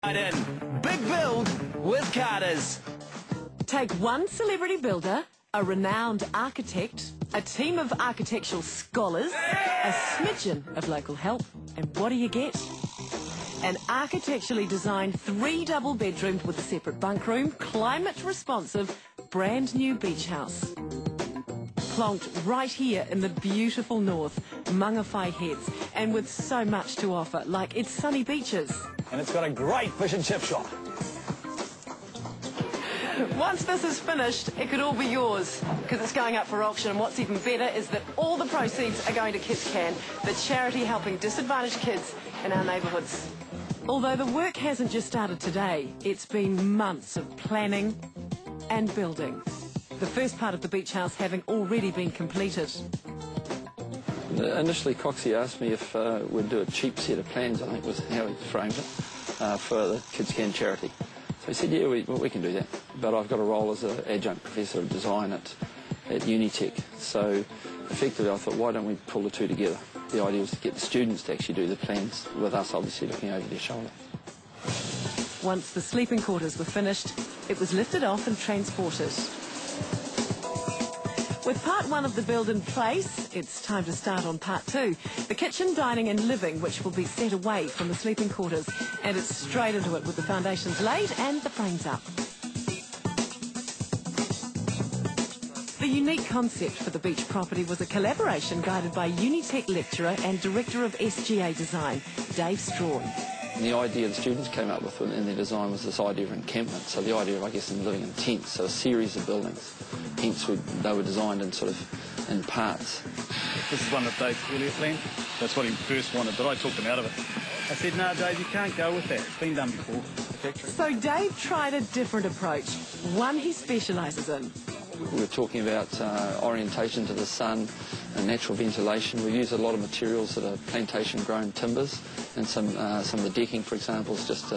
Right in. Big build with Carters. Take one celebrity builder, a renowned architect, a team of architectural scholars, a smidgen of local help, and what do you get? An architecturally designed 3 double bedrooms with a separate bunk room, climate responsive, brand new beach house. Plonked right here in the beautiful north, Mangawhai Heads, and with so much to offer, like its sunny beaches. And it's got a great fish and chip shop. Once this is finished, it could all be yours, because it's going up for auction. And what's even better is that all the proceeds are going to Kidscan, the charity helping disadvantaged kids in our neighbourhoods. Although the work hasn't just started today, it's been months of planning and building. The first part of the beach house having already been completed. Initially, Coxie asked me if we'd do a cheap set of plans, I think was how he framed it, for the Kidscan charity. So he said, yeah, we can do that. But I've got a role as an adjunct professor of design at Unitec. So effectively I thought, why don't we pull the two together? The idea was to get the students to actually do the plans, with us obviously looking over their shoulder. Once the sleeping quarters were finished, it was lifted off and transported. With part 1 of the build in place, it's time to start on part 2. The kitchen, dining and living, which will be set away from the sleeping quarters. And it's straight into it with the foundations laid and the frames up. The unique concept for the beach property was a collaboration guided by Unitec lecturer and director of SGA design, Dave Strachan. And the idea the students came up with in their design was this idea of encampment. So the idea of, I guess, them living in tents, so a series of buildings. Hence, they were designed in in parts. This is one of Dave's earlier plans. That's what he first wanted, but I talked him out of it. I said, no, Dave, you can't go with that. It's been done before. So Dave tried a different approach, one he specialises in. We were talking about orientation to the sun and natural ventilation. We use a lot of materials that are plantation-grown timbers, and some of the decking, for example, is just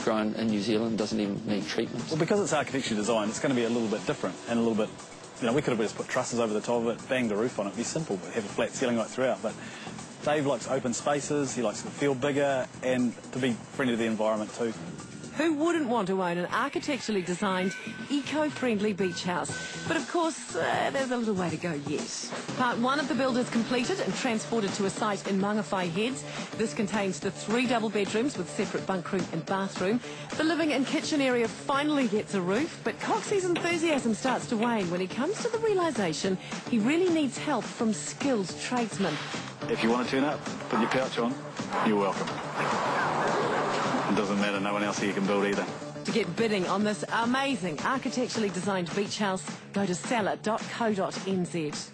grown in New Zealand, doesn't even need treatment. Well, because it's architecture design, it's going to be a little bit different and a little bit, you know, we could have just put trusses over the top of it, bang the roof on it, it'd be simple, but have a flat ceiling right throughout. But Dave likes open spaces, he likes it to feel bigger and to be friendly to the environment too. Who wouldn't want to own an architecturally designed, eco-friendly beach house? But of course, there's a little way to go yet. Part 1 of the build is completed and transported to a site in Mangawhai Heads. This contains the 3 double bedrooms with separate bunk room and bathroom. The living and kitchen area finally gets a roof, but Coxie's enthusiasm starts to wane when he comes to the realisation he really needs help from skilled tradesmen. If you want to turn up, put your pouch on, you're welcome. It doesn't matter, no one else here can build either. To get bidding on this amazing architecturally designed beach house, go to seller.co.nz.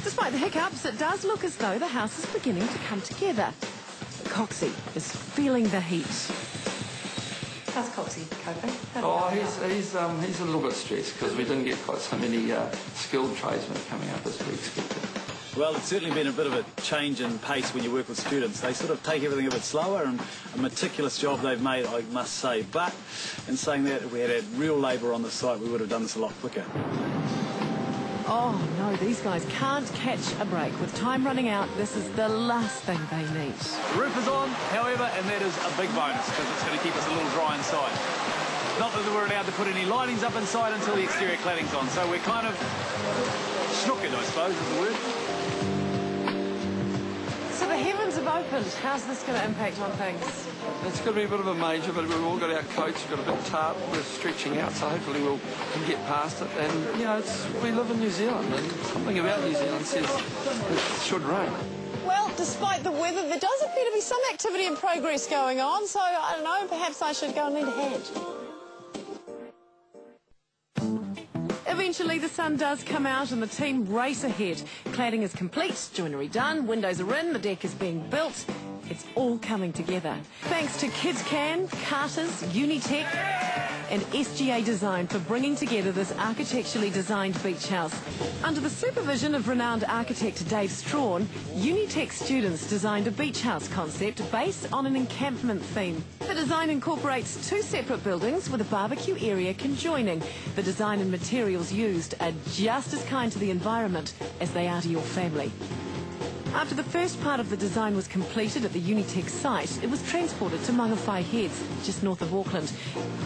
Despite the hiccups, it does look as though the house is beginning to come together. Coxie is feeling the heat. How's Coxie coping? He's a little bit stressed because we didn't get quite so many skilled tradesmen coming up as we expected. Well, it's certainly been a bit of a change in pace when you work with students. They sort of take everything a bit slower, and a meticulous job they've made, I must say. But in saying that, if we had real labour on the site, we would have done this a lot quicker. Oh, no, these guys can't catch a break. With time running out, this is the last thing they need. The roof is on, however, and that is a big bonus because it's going to keep us a little dry inside. Not that we're allowed to put any linings up inside until the exterior cladding's on, so we're kind of snookered, I suppose, is the word. So the heavens have opened. How's this going to impact on things? It's going to be a bit of a major, but we've all got our coats, we've got a big tarp, we're stretching out, so hopefully we can get past it. And, you know, we live in New Zealand, and something about New Zealand says it should rain. Well, despite the weather, there does appear to be some activity and progress going on, so I don't know, perhaps I should go and lend a hand. Eventually the sun does come out and the team race ahead. Cladding is complete, joinery done, windows are in, the deck is being built. It's all coming together. Thanks to Kidscan, Carters, Unitec and SGA Design for bringing together this architecturally designed beach house. Under the supervision of renowned architect Dave Strachan, Unitec students designed a beach house concept based on an encampment theme. The design incorporates 2 separate buildings with a barbecue area conjoining. The design and materials used are just as kind to the environment as they are to your family. After the first part of the design was completed at the Unitec site, it was transported to Mangawhai Heads, just north of Auckland.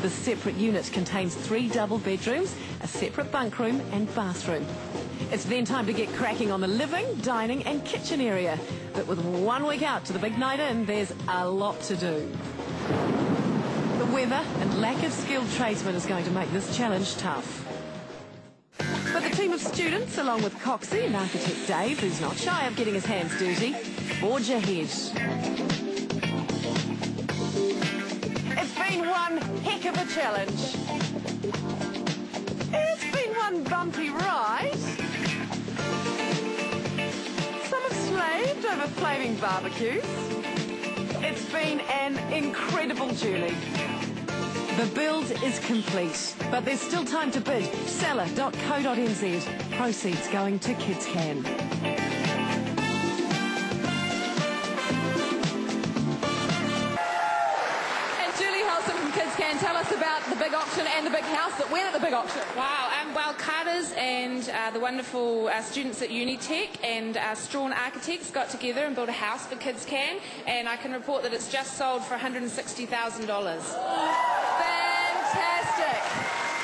The separate unit contains 3 double bedrooms, a separate bunk room and bathroom. It's then time to get cracking on the living, dining and kitchen area. But with 1 week out to the big night in, there's a lot to do. The weather and lack of skilled tradesmen is going to make this challenge tough. But the team of students, along with Coxie and architect Dave, who's not shy of getting his hands dirty, forge ahead. It's been one heck of a challenge. It's been one bumpy ride. Some have slaved over flaming barbecues. It's been an incredible journey. The build is complete, but there's still time to bid. Seller.co.nz. Proceeds going to Kidscan. Kidscan, tell us about the big auction and the big house that went at the big auction. Wow, well, Carter's and the wonderful students at Unitec and Strachan architects got together and built a house for Kidscan, and I can report that it's just sold for $160,000. Fantastic.